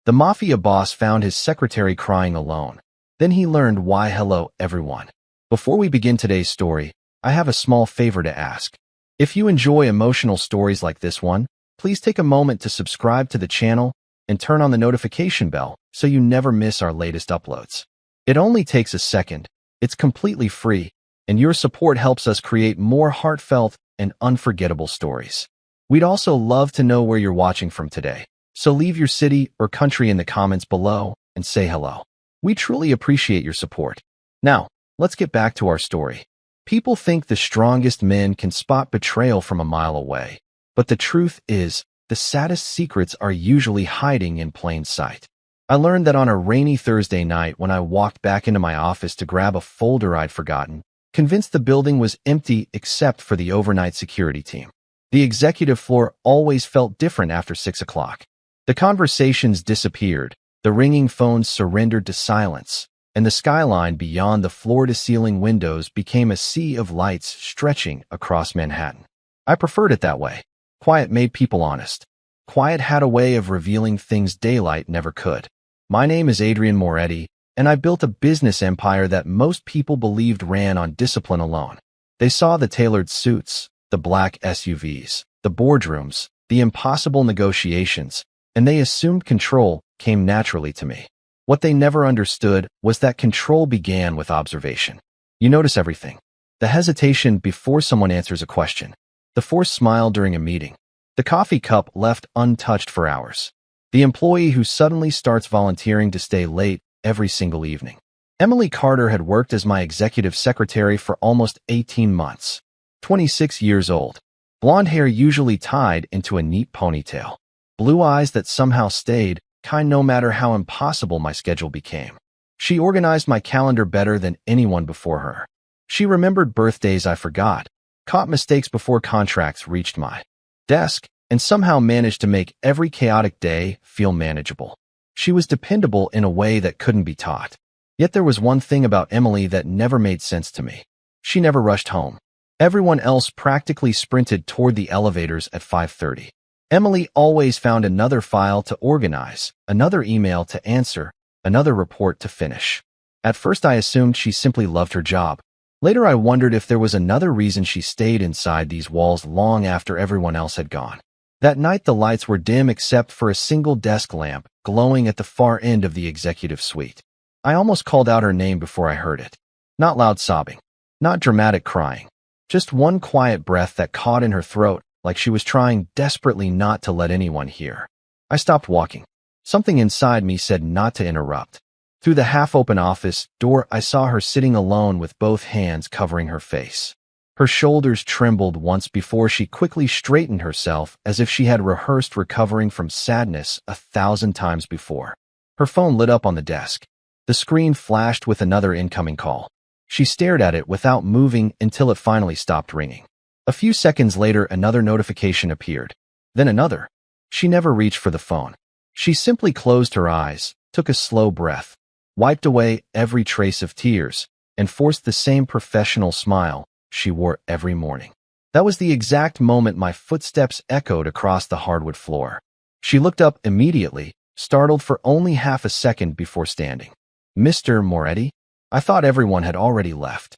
The Mafia boss found his secretary crying alone. Then he learned why. Hello, everyone. Before we begin today's story, I have a small favor to ask. If you enjoy emotional stories like this one, please take a moment to subscribe to the channel and turn on the notification bell so you never miss our latest uploads. It only takes a second, it's completely free, and your support helps us create more heartfelt and unforgettable stories. We'd also love to know where you're watching from today, so leave your city or country in the comments below and say hello. We truly appreciate your support. Now, let's get back to our story. People think the strongest men can spot betrayal from a mile away, but the truth is, the saddest secrets are usually hiding in plain sight. I learned that on a rainy Thursday night when I walked back into my office to grab a folder I'd forgotten, convinced the building was empty except for the overnight security team. The executive floor always felt different after 6 o'clock. The conversations disappeared, the ringing phones surrendered to silence, and the skyline beyond the floor-to-ceiling windows became a sea of lights stretching across Manhattan. I preferred it that way. Quiet made people honest. Quiet had a way of revealing things daylight never could. My name is Adrian Moretti, and I built a business empire that most people believed ran on discipline alone. They saw the tailored suits, the black SUVs, the boardrooms, the impossible negotiations, and they assumed control came naturally to me. What they never understood was that control began with observation. You notice everything. The hesitation before someone answers a question. The forced smile during a meeting. The coffee cup left untouched for hours. The employee who suddenly starts volunteering to stay late every single evening. Emily Carter had worked as my executive secretary for almost 18 months. 26 years old. Blonde hair usually tied into a neat ponytail. Blue eyes that somehow stayed, kind no matter how impossible my schedule became. She organized my calendar better than anyone before her. She remembered birthdays I forgot, caught mistakes before contracts reached my desk, and somehow managed to make every chaotic day feel manageable. She was dependable in a way that couldn't be taught. Yet there was one thing about Emily that never made sense to me. She never rushed home. Everyone else practically sprinted toward the elevators at 5:30. Emily always found another file to organize, another email to answer, another report to finish. At first I assumed she simply loved her job. Later I wondered if there was another reason she stayed inside these walls long after everyone else had gone. That night the lights were dim except for a single desk lamp glowing at the far end of the executive suite. I almost called out her name before I heard it. Not loud sobbing, not dramatic crying, just one quiet breath that caught in her throat like she was trying desperately not to let anyone hear. I stopped walking. Something inside me said not to interrupt. Through the half-open office door, I saw her sitting alone with both hands covering her face. Her shoulders trembled once before she quickly straightened herself as if she had rehearsed recovering from sadness 1,000 times before. Her phone lit up on the desk. The screen flashed with another incoming call. She stared at it without moving until it finally stopped ringing. A few seconds later, another notification appeared. Then another. She never reached for the phone. She simply closed her eyes, took a slow breath, wiped away every trace of tears, and forced the same professional smile she wore every morning. That was the exact moment my footsteps echoed across the hardwood floor. She looked up immediately, startled for only half a second before standing. "Mr. Moretti?" I thought everyone had already left.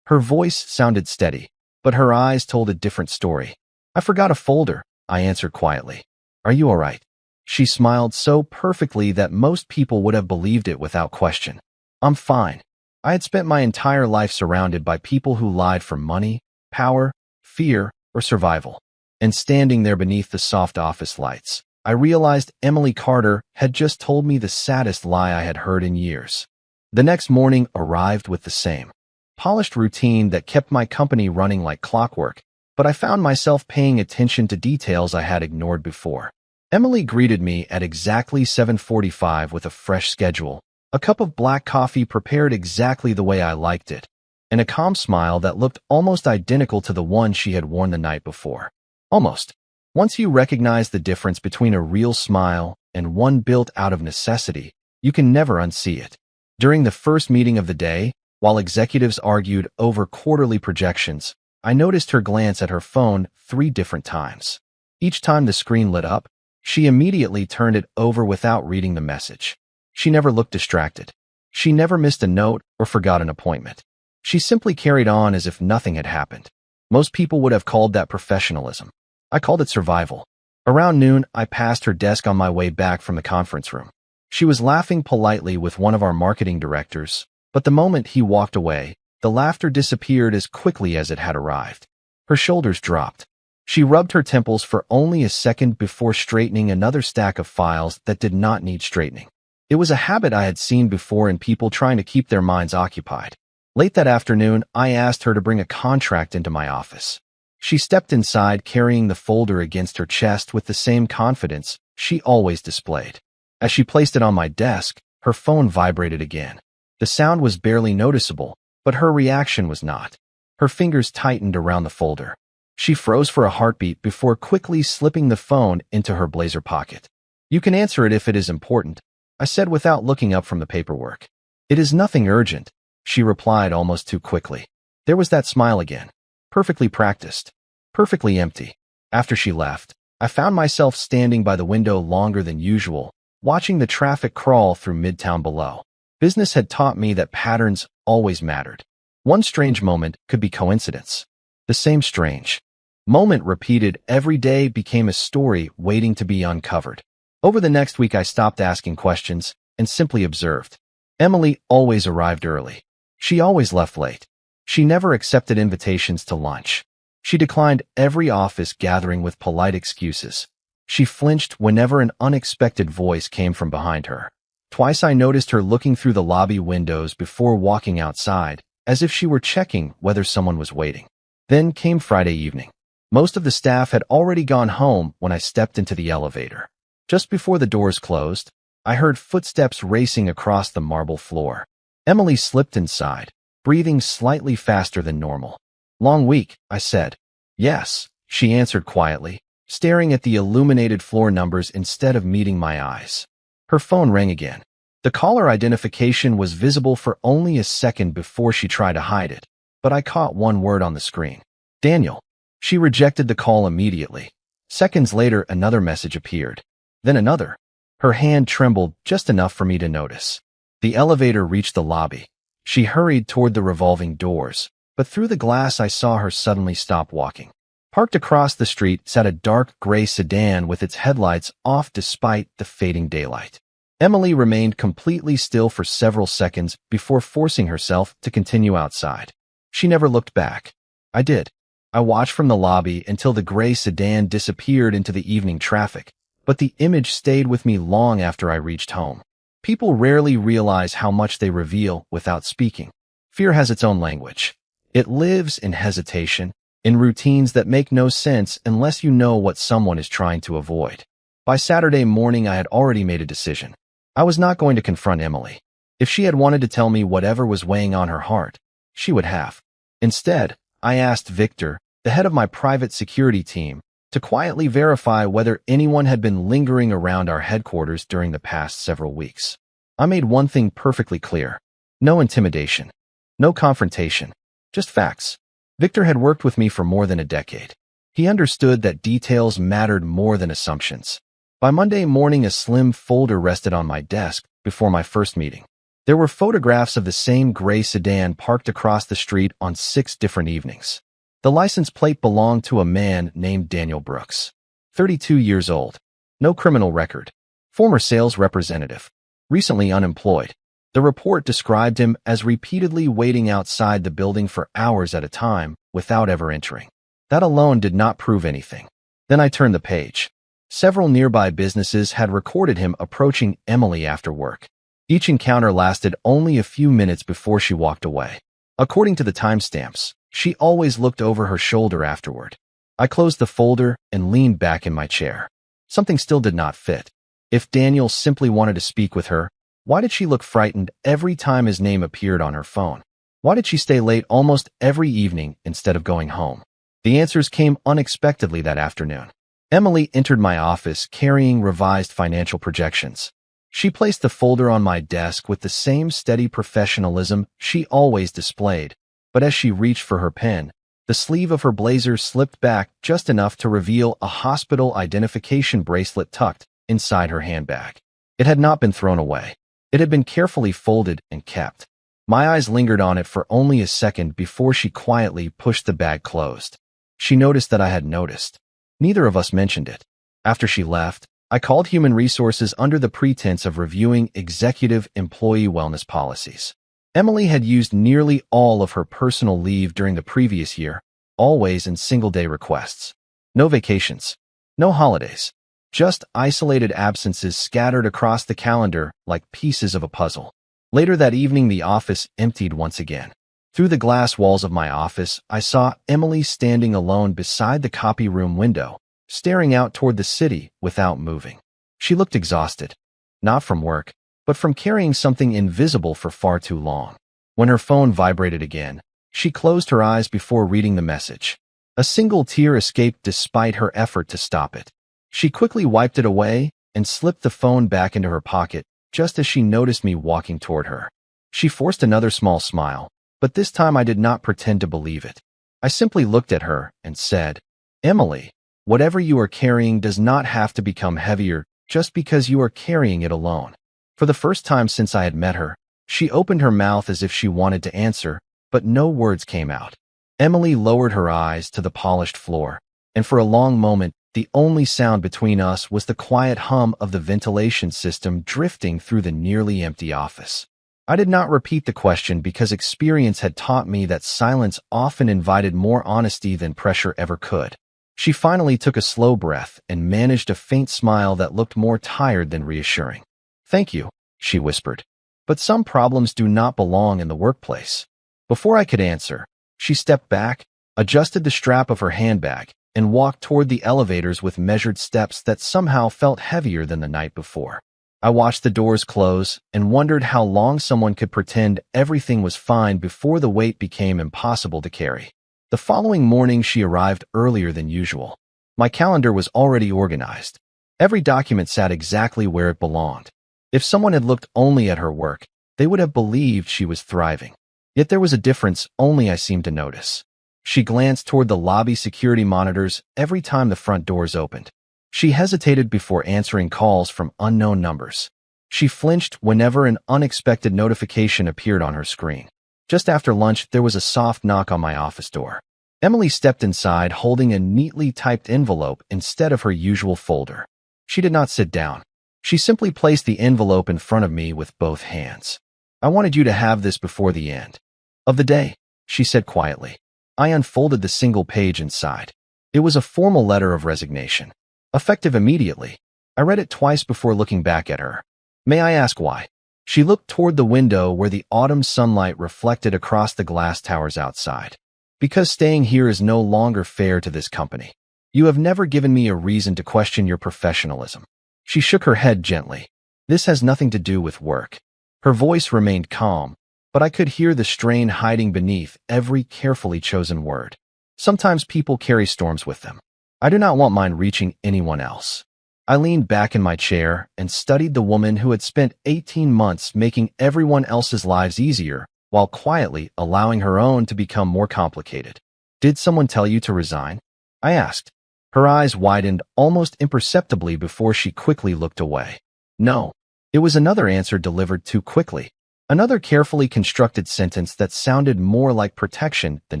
Her voice sounded steady, but her eyes told a different story. "I forgot a folder," I answered quietly. "Are you all right?" She smiled so perfectly that most people would have believed it without question. "I'm fine." I had spent my entire life surrounded by people who lied for money, power, fear, or survival. And standing there beneath the soft office lights, I realized Emily Carter had just told me the saddest lie I had heard in years. The next morning arrived with the same polished routine that kept my company running like clockwork, but I found myself paying attention to details I had ignored before. Emily greeted me at exactly 7:45 with a fresh schedule, a cup of black coffee prepared exactly the way I liked it, and a calm smile that looked almost identical to the one she had worn the night before. Almost. Once you recognize the difference between a real smile and one built out of necessity, you can never unsee it. During the first meeting of the day, while executives argued over quarterly projections, I noticed her glance at her phone 3 different times. Each time the screen lit up, She immediately turned it over without reading the message. She never looked distracted. She never missed a note or forgot an appointment. She simply carried on as if nothing had happened. Most people would have called that professionalism. I called it survival. Around noon, I passed her desk on my way back from the conference room. She was laughing politely with one of our marketing directors, but the moment he walked away, the laughter disappeared as quickly as it had arrived. Her shoulders dropped. She rubbed her temples for only a second before straightening another stack of files that did not need straightening. It was a habit I had seen before in people trying to keep their minds occupied. Late that afternoon, I asked her to bring a contract into my office. She stepped inside carrying the folder against her chest with the same confidence she always displayed. As she placed it on my desk, her phone vibrated again. The sound was barely noticeable, but her reaction was not. Her fingers tightened around the folder. She froze for a heartbeat before quickly slipping the phone into her blazer pocket. "You can answer it if it is important," I said without looking up from the paperwork. "It is nothing urgent," she replied almost too quickly. There was that smile again. Perfectly practiced. Perfectly empty. After she left, I found myself standing by the window longer than usual, watching the traffic crawl through Midtown below. Business had taught me that patterns always mattered. One strange moment could be coincidence. The same strange moment repeated every day became a story waiting to be uncovered. Over the next week, I stopped asking questions and simply observed. Emily always arrived early. She always left late. She never accepted invitations to lunch. She declined every office gathering with polite excuses. She flinched whenever an unexpected voice came from behind her. Twice I noticed her looking through the lobby windows before walking outside, as if she were checking whether someone was waiting. Then came Friday evening. Most of the staff had already gone home when I stepped into the elevator. Just before the doors closed, I heard footsteps racing across the marble floor. Emily slipped inside, breathing slightly faster than normal. "Long week," I said. "Yes," she answered quietly, staring at the illuminated floor numbers instead of meeting my eyes. Her phone rang again. The caller identification was visible for only a second before she tried to hide it, but I caught one word on the screen. "Daniel." She rejected the call immediately. Seconds later, another message appeared. Then another. Her hand trembled just enough for me to notice. The elevator reached the lobby. She hurried toward the revolving doors, but through the glass I saw her suddenly stop walking. Parked across the street sat a dark gray sedan with its headlights off despite the fading daylight. Emily remained completely still for several seconds before forcing herself to continue outside. She never looked back. I did. I watched from the lobby until the gray sedan disappeared into the evening traffic, but the image stayed with me long after I reached home. People rarely realize how much they reveal without speaking. Fear has its own language. It lives in hesitation, in routines that make no sense unless you know what someone is trying to avoid. By Saturday morning, I had already made a decision. I was not going to confront Emily. If she had wanted to tell me whatever was weighing on her heart, she would have. Instead, I asked Victor, the head of my private security team, to quietly verify whether anyone had been lingering around our headquarters during the past several weeks. I made one thing perfectly clear. No intimidation. No confrontation. Just facts. Victor had worked with me for more than a decade. He understood that details mattered more than assumptions. By Monday morning, a slim folder rested on my desk before my first meeting. There were photographs of the same gray sedan parked across the street on 6 different evenings. The license plate belonged to a man named Daniel Brooks. 32 years old. No criminal record. Former sales representative. Recently unemployed. The report described him as repeatedly waiting outside the building for hours at a time without ever entering. That alone did not prove anything. Then I turned the page. Several nearby businesses had recorded him approaching Emily after work. Each encounter lasted only a few minutes before she walked away. According to the timestamps, she always looked over her shoulder afterward. I closed the folder and leaned back in my chair. Something still did not fit. If Daniel simply wanted to speak with her, why did she look frightened every time his name appeared on her phone? Why did she stay late almost every evening instead of going home? The answers came unexpectedly that afternoon. Emily entered my office carrying revised financial projections. She placed the folder on my desk with the same steady professionalism she always displayed, but as she reached for her pen, The sleeve of her blazer slipped back just enough to reveal a hospital identification bracelet tucked inside her handbag. It had not been thrown away. It had been carefully folded and kept. My eyes lingered on it for only a second before she quietly pushed the bag closed. She noticed that I had noticed. Neither of us mentioned it. After she left, I called Human Resources under the pretense of reviewing executive employee wellness policies. Emily had used nearly all of her personal leave during the previous year, always in single-day requests. No vacations. No holidays. Just isolated absences scattered across the calendar like pieces of a puzzle. Later that evening, the office emptied once again. Through the glass walls of my office, I saw Emily standing alone beside the copy room window, staring out toward the city without moving. She looked exhausted. Not from work, but from carrying something invisible for far too long. When her phone vibrated again, she closed her eyes before reading the message. A single tear escaped despite her effort to stop it. She quickly wiped it away and slipped the phone back into her pocket just as she noticed me walking toward her. She forced another small smile, but this time I did not pretend to believe it. I simply looked at her and said, "Emily, whatever you are carrying does not have to become heavier just because you are carrying it alone." For the first time since I had met her, she opened her mouth as if she wanted to answer, but no words came out. Emily lowered her eyes to the polished floor, and for a long moment, the only sound between us was the quiet hum of the ventilation system drifting through the nearly empty office. I did not repeat the question because experience had taught me that silence often invited more honesty than pressure ever could. She finally took a slow breath and managed a faint smile that looked more tired than reassuring. "Thank you," she whispered. "But some problems do not belong in the workplace." Before I could answer, she stepped back, adjusted the strap of her handbag, and walked toward the elevators with measured steps that somehow felt heavier than the night before. I watched the doors close and wondered how long someone could pretend everything was fine before the weight became impossible to carry. The following morning, she arrived earlier than usual. My calendar was already organized. Every document sat exactly where it belonged. If someone had looked only at her work, they would have believed she was thriving. Yet there was a difference only I seemed to notice. She glanced toward the lobby security monitors every time the front doors opened. She hesitated before answering calls from unknown numbers. She flinched whenever an unexpected notification appeared on her screen. Just after lunch, there was a soft knock on my office door. Emily stepped inside holding a neatly typed envelope instead of her usual folder. She did not sit down. She simply placed the envelope in front of me with both hands. "I wanted you to have this before the end of the day," she said quietly. I unfolded the single page inside. It was a formal letter of resignation, effective immediately. I read it twice before looking back at her. "May I ask why?" She looked toward the window where the autumn sunlight reflected across the glass towers outside. "Because staying here is no longer fair to this company. You have never given me a reason to question your professionalism." She shook her head gently. "This has nothing to do with work." Her voice remained calm, but I could hear the strain hiding beneath every carefully chosen word. Sometimes people carry storms with them. I do not want mine reaching anyone else. I leaned back in my chair and studied the woman who had spent 18 months making everyone else's lives easier while quietly allowing her own to become more complicated. "Did someone tell you to resign?" I asked. Her eyes widened almost imperceptibly before she quickly looked away. "No." It was another answer delivered too quickly. Another carefully constructed sentence that sounded more like protection than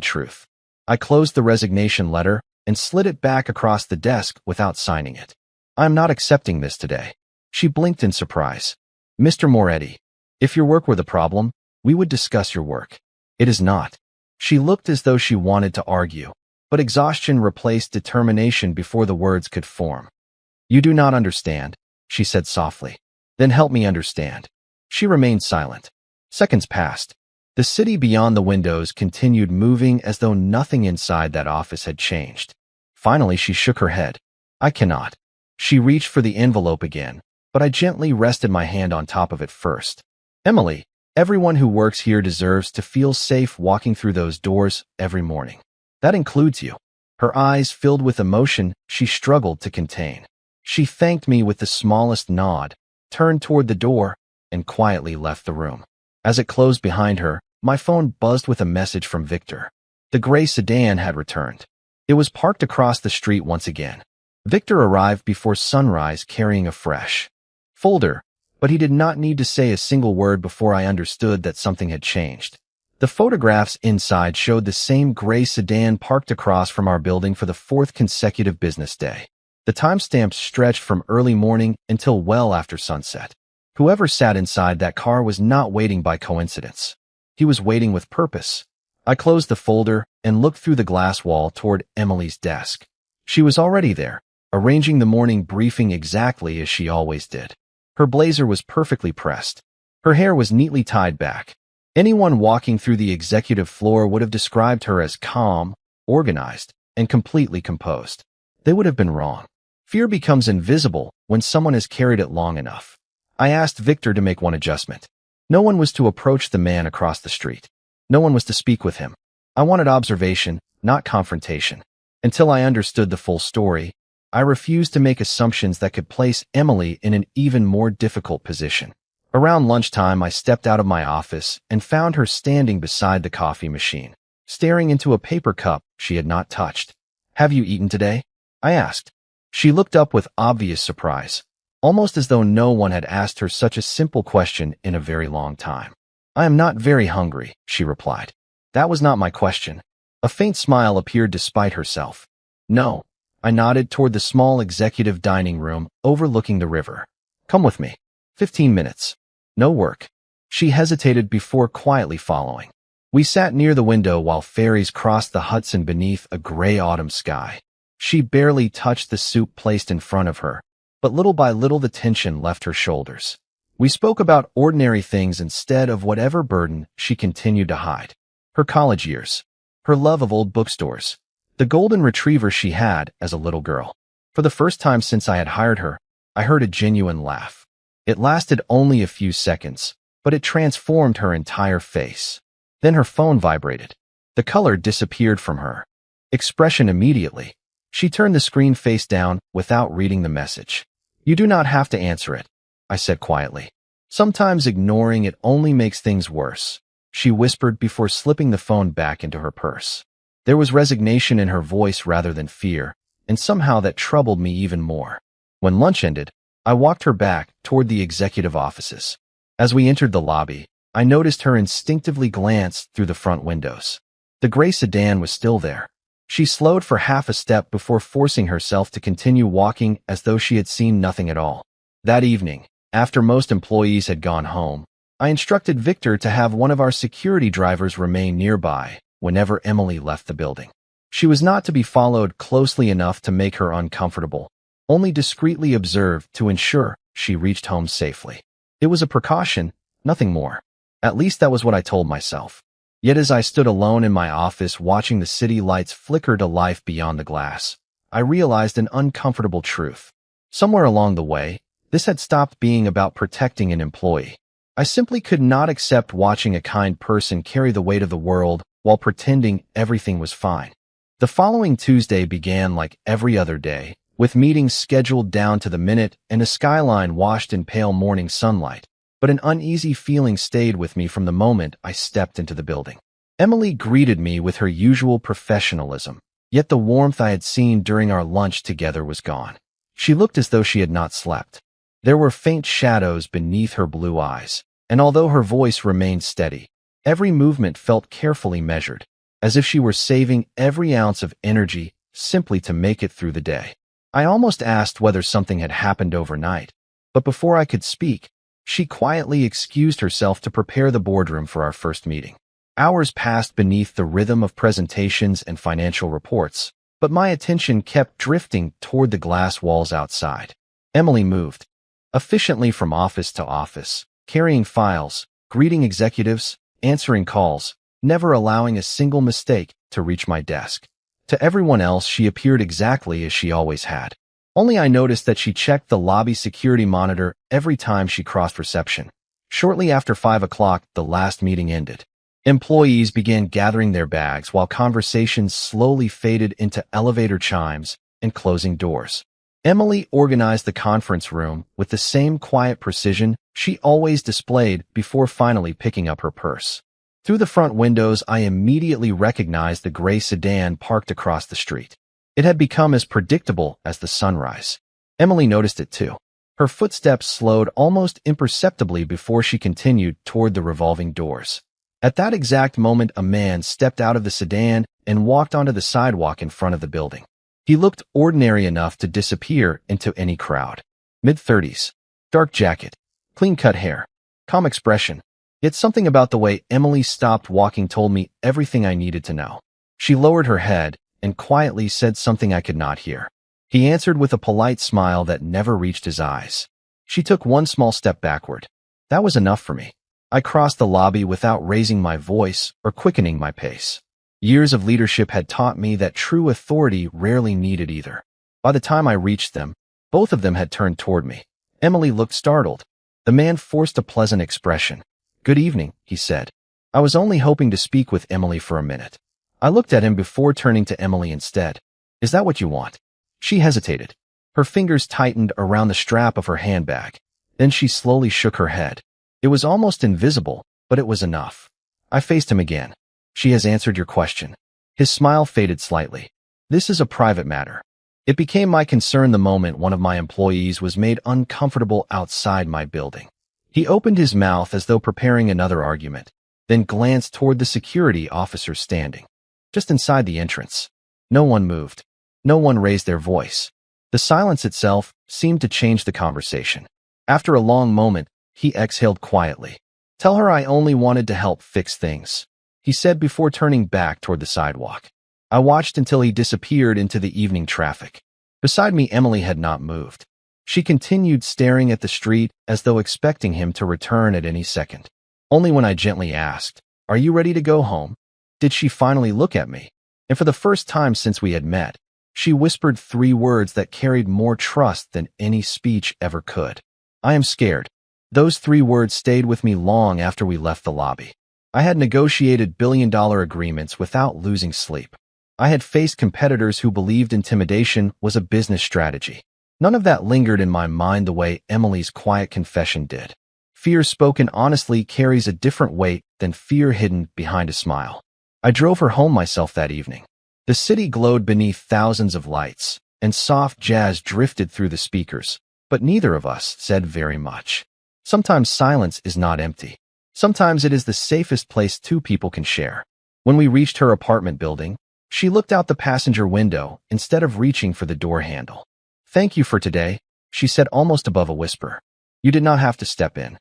truth. I closed the resignation letter and slid it back across the desk without signing it. "I am not accepting this today." She blinked in surprise. "Mr. Moretti, if your work were the problem, we would discuss your work. It is not." She looked as though she wanted to argue, but exhaustion replaced determination before the words could form. "You do not understand," she said softly. "Then help me understand." She remained silent. Seconds passed. The city beyond the windows continued moving as though nothing inside that office had changed. Finally, she shook her head. "I cannot." She reached for the envelope again, but I gently rested my hand on top of it first. "Emily, everyone who works here deserves to feel safe walking through those doors every morning. That includes you." Her eyes filled with emotion she struggled to contain. She thanked me with the smallest nod, turned toward the door, and quietly left the room. As it closed behind her, my phone buzzed with a message from Victor. The gray sedan had returned. It was parked across the street once again. Victor arrived before sunrise carrying a fresh folder, but he did not need to say a single word before I understood that something had changed. The photographs inside showed the same gray sedan parked across from our building for the fourth consecutive business day. The timestamps stretched from early morning until well after sunset. Whoever sat inside that car was not waiting by coincidence. He was waiting with purpose. I closed the folder and looked through the glass wall toward Emily's desk. She was already there, arranging the morning briefing exactly as she always did. Her blazer was perfectly pressed. Her hair was neatly tied back. Anyone walking through the executive floor would have described her as calm, organized, and completely composed. They would have been wrong. Fear becomes invisible when someone has carried it long enough. I asked Victor to make one adjustment. No one was to approach the man across the street. No one was to speak with him. I wanted observation, not confrontation. Until I understood the full story, I refused to make assumptions that could place Emily in an even more difficult position. Around lunchtime, I stepped out of my office and found her standing beside the coffee machine, staring into a paper cup she had not touched. "Have you eaten today?" I asked. She looked up with obvious surprise, almost as though no one had asked her such a simple question in a very long time. "I am not very hungry," she replied. That was not my question. A faint smile appeared despite herself. "No." I nodded toward the small executive dining room overlooking the river. "Come with me." 15 minutes. "No work." She hesitated before quietly following. We sat near the window while ferries crossed the Hudson beneath a gray autumn sky. She barely touched the soup placed in front of her, but little by little the tension left her shoulders. We spoke about ordinary things instead of whatever burden she continued to hide. Her college years, her love of old bookstores, the golden retriever she had as a little girl. For the first time since I had hired her, I heard a genuine laugh. It lasted only a few seconds, but it transformed her entire face. Then her phone vibrated. The color disappeared from her expression immediately. She turned the screen face down without reading the message. "You do not have to answer it," I said quietly. "Sometimes ignoring it only makes things worse," she whispered before slipping the phone back into her purse. There was resignation in her voice rather than fear, and somehow that troubled me even more. When lunch ended, I walked her back toward the executive offices. As we entered the lobby, I noticed her instinctively glance through the front windows. The gray sedan was still there. She slowed for half a step before forcing herself to continue walking as though she had seen nothing at all. That evening, after most employees had gone home, I instructed Victor to have one of our security drivers remain nearby whenever Emily left the building. She was not to be followed closely enough to make her uncomfortable, only discreetly observed to ensure she reached home safely. It was a precaution, nothing more. At least that was what I told myself. Yet as I stood alone in my office watching the city lights flicker to life beyond the glass, I realized an uncomfortable truth. Somewhere along the way, this had stopped being about protecting an employee. I simply could not accept watching a kind person carry the weight of the world while pretending everything was fine. The following Tuesday began like every other day, with meetings scheduled down to the minute and a skyline washed in pale morning sunlight. But an uneasy feeling stayed with me from the moment I stepped into the building. Emily greeted me with her usual professionalism, yet the warmth I had seen during our lunch together was gone. She looked as though she had not slept. There were faint shadows beneath her blue eyes, and although her voice remained steady, every movement felt carefully measured, as if she were saving every ounce of energy simply to make it through the day. I almost asked whether something had happened overnight, but before I could speak, she quietly excused herself to prepare the boardroom for our first meeting. Hours passed beneath the rhythm of presentations and financial reports, but my attention kept drifting toward the glass walls outside. Emily moved efficiently from office to office, carrying files, greeting executives, answering calls, never allowing a single mistake to reach my desk. To everyone else, she appeared exactly as she always had. Only I noticed that she checked the lobby security monitor every time she crossed reception. Shortly after 5 o'clock, the last meeting ended. Employees began gathering their bags while conversations slowly faded into elevator chimes and closing doors. Emily organized the conference room with the same quiet precision she always displayed before finally picking up her purse. Through the front windows, I immediately recognized the gray sedan parked across the street. It had become as predictable as the sunrise. Emily noticed it too. Her footsteps slowed almost imperceptibly before she continued toward the revolving doors. At that exact moment, a man stepped out of the sedan and walked onto the sidewalk in front of the building. He looked ordinary enough to disappear into any crowd. Mid-30s, dark jacket, clean-cut hair, calm expression. Yet something about the way Emily stopped walking told me everything I needed to know. She lowered her head and quietly said something I could not hear. He answered with a polite smile that never reached his eyes. She took one small step backward. That was enough for me. I crossed the lobby without raising my voice or quickening my pace. Years of leadership had taught me that true authority rarely needed either. By the time I reached them, both of them had turned toward me. Emily looked startled. The man forced a pleasant expression. "Good evening," he said. I was only hoping to speak with Emily for a minute. I looked at him before turning to Emily instead. "Is that what you want?" She hesitated. Her fingers tightened around the strap of her handbag. Then she slowly shook her head. It was almost invisible, but it was enough. I faced him again. "She has answered your question." His smile faded slightly. "This is a private matter." It became my concern the moment one of my employees was made uncomfortable outside my building. He opened his mouth as though preparing another argument, then glanced toward the security officer standing just inside the entrance. No one moved. No one raised their voice. The silence itself seemed to change the conversation. After a long moment, he exhaled quietly. "Tell her I only wanted to help fix things," he said before turning back toward the sidewalk. I watched until he disappeared into the evening traffic. Beside me, Emily had not moved. She continued staring at the street as though expecting him to return at any second. Only when I gently asked, "Are you ready to go home?" did she finally look at me. And for the first time since we had met, she whispered 3 words that carried more trust than any speech ever could. "I am scared." Those 3 words stayed with me long after we left the lobby. I had negotiated billion-dollar agreements without losing sleep. I had faced competitors who believed intimidation was a business strategy. None of that lingered in my mind the way Emily's quiet confession did. Fear spoken honestly carries a different weight than fear hidden behind a smile. I drove her home myself that evening. The city glowed beneath thousands of lights, and soft jazz drifted through the speakers, but neither of us said very much. Sometimes silence is not empty. Sometimes it is the safest place 2 people can share. When we reached her apartment building, she looked out the passenger window instead of reaching for the door handle. "Thank you for today," she said almost above a whisper. "You did not have to step in."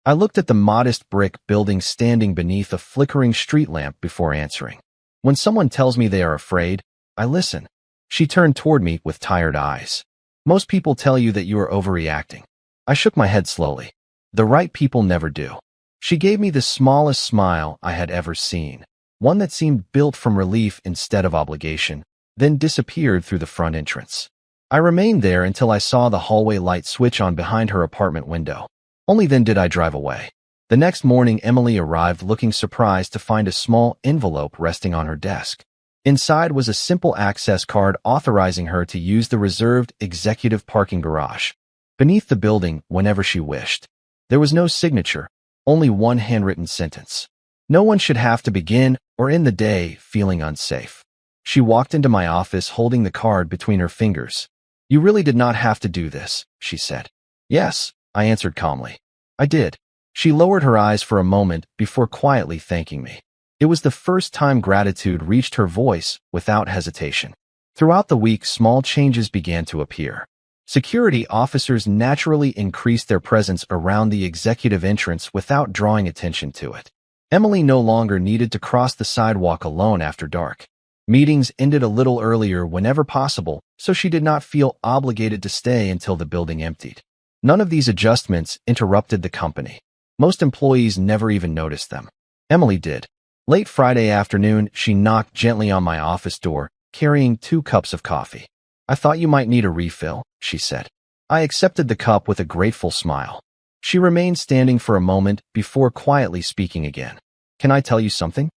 I looked at the modest brick building standing beneath a flickering street lamp before answering. When someone tells me they are afraid, I listen. She turned toward me with tired eyes. "Most people tell you that you are overreacting." I shook my head slowly. "The right people never do." She gave me the smallest smile I had ever seen, one that seemed built from relief instead of obligation, then disappeared through the front entrance. I remained there until I saw the hallway light switch on behind her apartment window. Only then did I drive away. The next morning, Emily arrived looking surprised to find a small envelope resting on her desk. Inside was a simple access card authorizing her to use the reserved executive parking garage beneath the building whenever she wished. There was no signature, only one handwritten sentence. No one should have to begin or end the day feeling unsafe. She walked into my office holding the card between her fingers. "You really did not have to do this," she said. "Yes," I answered calmly. "I did." She lowered her eyes for a moment before quietly thanking me. It was the first time gratitude reached her voice without hesitation. Throughout the week, small changes began to appear. Security officers naturally increased their presence around the executive entrance without drawing attention to it. Emily no longer needed to cross the sidewalk alone after dark. Meetings ended a little earlier whenever possible, so she did not feel obligated to stay until the building emptied. None of these adjustments interrupted the company. Most employees never even noticed them. Emily did. Late Friday afternoon, she knocked gently on my office door, carrying 2 cups of coffee. "I thought you might need a refill," she said. I accepted the cup with a grateful smile. She remained standing for a moment before quietly speaking again. "Can I tell you something?"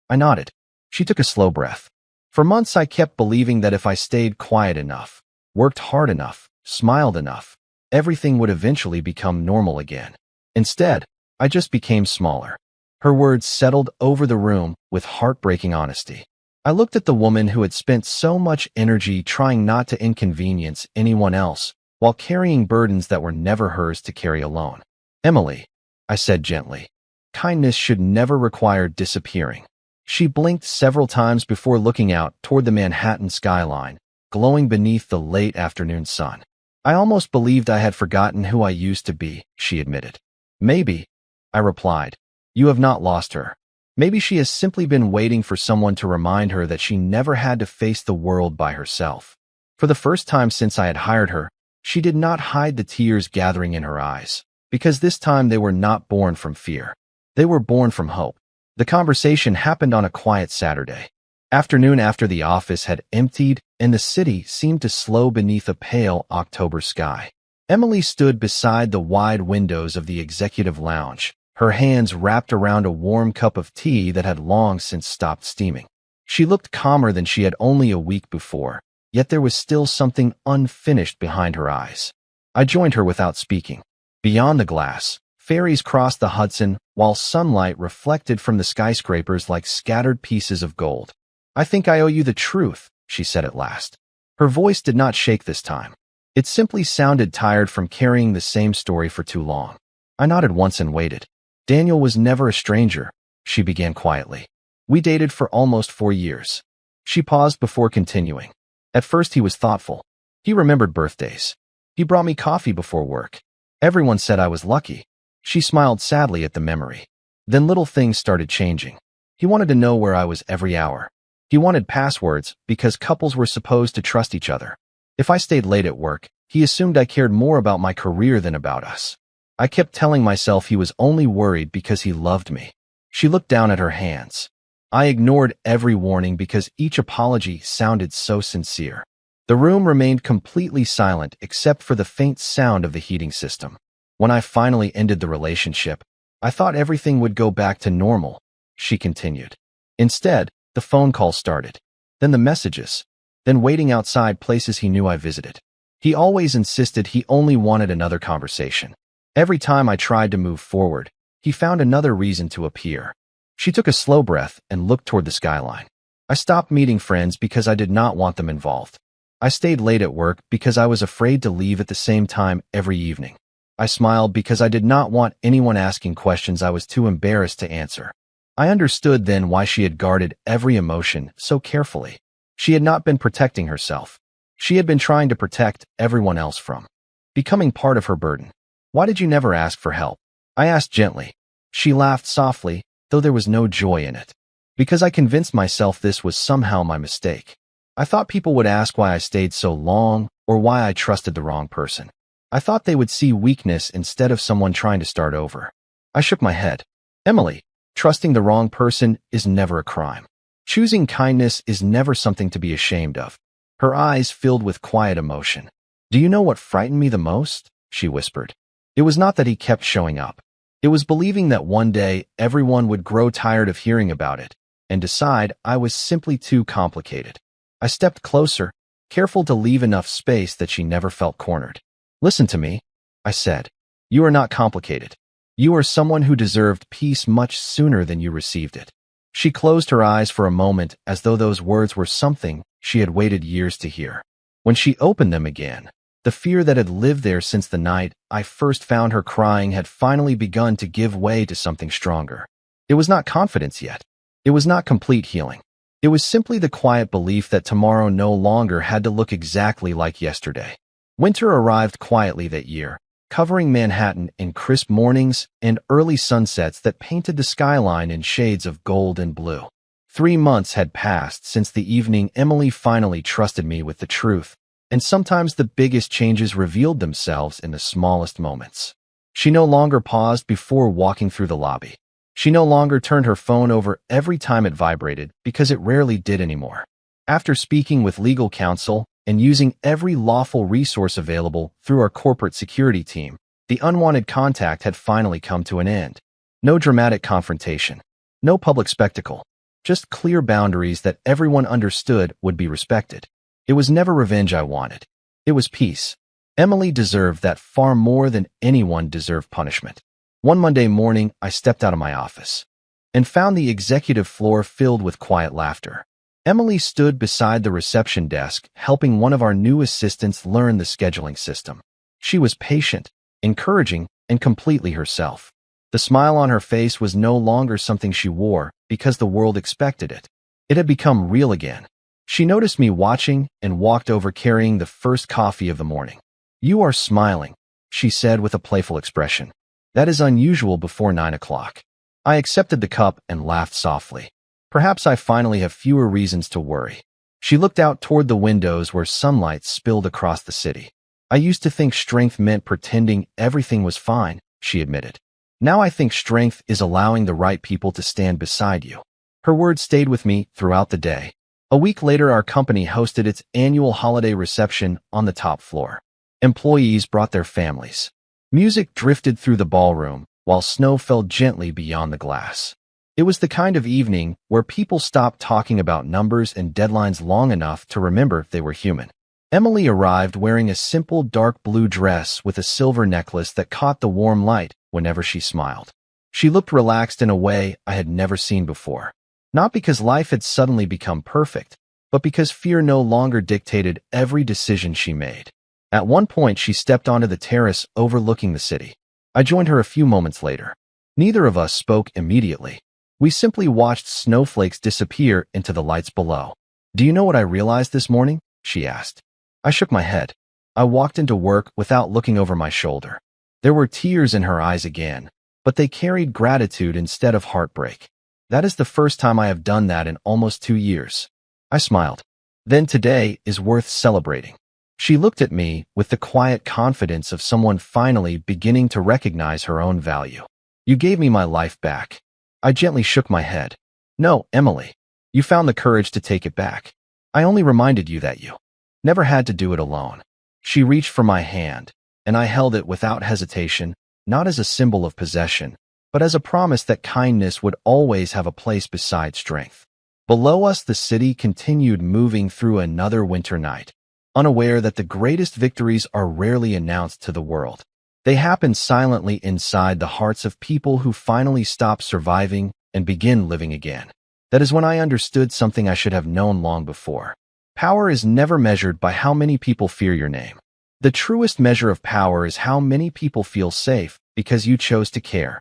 I nodded. She took a slow breath. For months, I kept believing that if I stayed quiet enough, worked hard enough, smiled enough, everything would eventually become normal again. Instead, I just became smaller. Her words settled over the room with heartbreaking honesty. I looked at the woman who had spent so much energy trying not to inconvenience anyone else while carrying burdens that were never hers to carry alone. Emily, I said gently, kindness should never require disappearing. She blinked several times before looking out toward the Manhattan skyline, glowing beneath the late afternoon sun. I almost believed I had forgotten who I used to be, she admitted. Maybe, I replied. You have not lost her. Maybe she has simply been waiting for someone to remind her that she never had to face the world by herself. For the first time since I had hired her, she did not hide the tears gathering in her eyes, because this time they were not born from fear. They were born from hope. The conversation happened on a quiet Saturday afternoon after the office had emptied and the city seemed to slow beneath a pale October sky. Emily stood beside the wide windows of the executive lounge, her hands wrapped around a warm cup of tea that had long since stopped steaming. She looked calmer than she had only a week before, yet there was still something unfinished behind her eyes. I joined her without speaking. Beyond the glass, ferries crossed the Hudson while sunlight reflected from the skyscrapers like scattered pieces of gold. I think I owe you the truth, she said at last. Her voice did not shake this time. It simply sounded tired from carrying the same story for too long. I nodded once and waited. Daniel was never a stranger, she began quietly. We dated for almost 4 years. She paused before continuing. At first he was thoughtful. He remembered birthdays. He brought me coffee before work. Everyone said I was lucky. She smiled sadly at the memory. Then little things started changing. He wanted to know where I was every hour. He wanted passwords because couples were supposed to trust each other. If I stayed late at work, he assumed I cared more about my career than about us. I kept telling myself he was only worried because he loved me. She looked down at her hands. I ignored every warning because each apology sounded so sincere. The room remained completely silent except for the faint sound of the heating system. When I finally ended the relationship, I thought everything would go back to normal, she continued. Instead, the phone call started. Then the messages. Then waiting outside places he knew I visited. He always insisted he only wanted another conversation. Every time I tried to move forward, he found another reason to appear. She took a slow breath and looked toward the skyline. I stopped meeting friends because I did not want them involved. I stayed late at work because I was afraid to leave at the same time every evening. I smiled because I did not want anyone asking questions I was too embarrassed to answer. I understood then why she had guarded every emotion so carefully. She had not been protecting herself. She had been trying to protect everyone else from becoming part of her burden. Why did you never ask for help? I asked gently. She laughed softly, though there was no joy in it. Because I convinced myself this was somehow my mistake. I thought people would ask why I stayed so long or why I trusted the wrong person. I thought they would see weakness instead of someone trying to start over. I shook my head. Emily, trusting the wrong person is never a crime. Choosing kindness is never something to be ashamed of. Her eyes filled with quiet emotion. Do you know what frightened me the most? She whispered. It was not that he kept showing up. It was believing that one day everyone would grow tired of hearing about it and decide I was simply too complicated. I stepped closer, careful to leave enough space that she never felt cornered. Listen to me, I said. You are not complicated. You are someone who deserved peace much sooner than you received it. She closed her eyes for a moment as though those words were something she had waited years to hear. When she opened them again, the fear that had lived there since the night I first found her crying had finally begun to give way to something stronger. It was not confidence yet. It was not complete healing. It was simply the quiet belief that tomorrow no longer had to look exactly like yesterday. Winter arrived quietly that year, covering Manhattan in crisp mornings and early sunsets that painted the skyline in shades of gold and blue. 3 months had passed since the evening Emily finally trusted me with the truth, and sometimes the biggest changes revealed themselves in the smallest moments. She no longer paused before walking through the lobby. She no longer turned her phone over every time it vibrated because it rarely did anymore. After speaking with legal counsel and using every lawful resource available through our corporate security team, the unwanted contact had finally come to an end. No dramatic confrontation. No public spectacle. Just clear boundaries that everyone understood would be respected. It was never revenge I wanted. It was peace. Emily deserved that far more than anyone deserved punishment. One Monday morning, I stepped out of my office. and found the executive floor filled with quiet laughter. Emily stood beside the reception desk, helping one of our new assistants learn the scheduling system. She was patient, encouraging, and completely herself. The smile on her face was no longer something she wore because the world expected it. It had become real again. She noticed me watching and walked over carrying the first coffee of the morning. "You are smiling," she said with a playful expression. "That is unusual before 9 o'clock." I accepted the cup and laughed softly. Perhaps I finally have fewer reasons to worry. She looked out toward the windows where sunlight spilled across the city. "I used to think strength meant pretending everything was fine," she admitted. "Now I think strength is allowing the right people to stand beside you." Her words stayed with me throughout the day. A week later, our company hosted its annual holiday reception on the top floor. Employees brought their families. Music drifted through the ballroom, while snow fell gently beyond the glass. It was the kind of evening where people stopped talking about numbers and deadlines long enough to remember they were human. Emily arrived wearing a simple dark blue dress with a silver necklace that caught the warm light whenever she smiled. She looked relaxed in a way I had never seen before. Not because life had suddenly become perfect, but because fear no longer dictated every decision she made. At one point, she stepped onto the terrace overlooking the city. I joined her a few moments later. Neither of us spoke immediately. We simply watched snowflakes disappear into the lights below. "Do you know what I realized this morning?" she asked. I shook my head. I walked into work without looking over my shoulder. There were tears in her eyes again, but they carried gratitude instead of heartbreak. "That is the first time I have done that in almost 2 years." I smiled. "Then today is worth celebrating." She looked at me with the quiet confidence of someone finally beginning to recognize her own value. "You gave me my life back." I gently shook my head. "No, Emily. You found the courage to take it back. I only reminded you that you never had to do it alone." She reached for my hand, and I held it without hesitation, not as a symbol of possession, but as a promise that kindness would always have a place beside strength. Below us, the city continued moving through another winter night, unaware that the greatest victories are rarely announced to the world. They happen silently inside the hearts of people who finally stop surviving and begin living again. That is when I understood something I should have known long before. Power is never measured by how many people fear your name. The truest measure of power is how many people feel safe because you chose to care.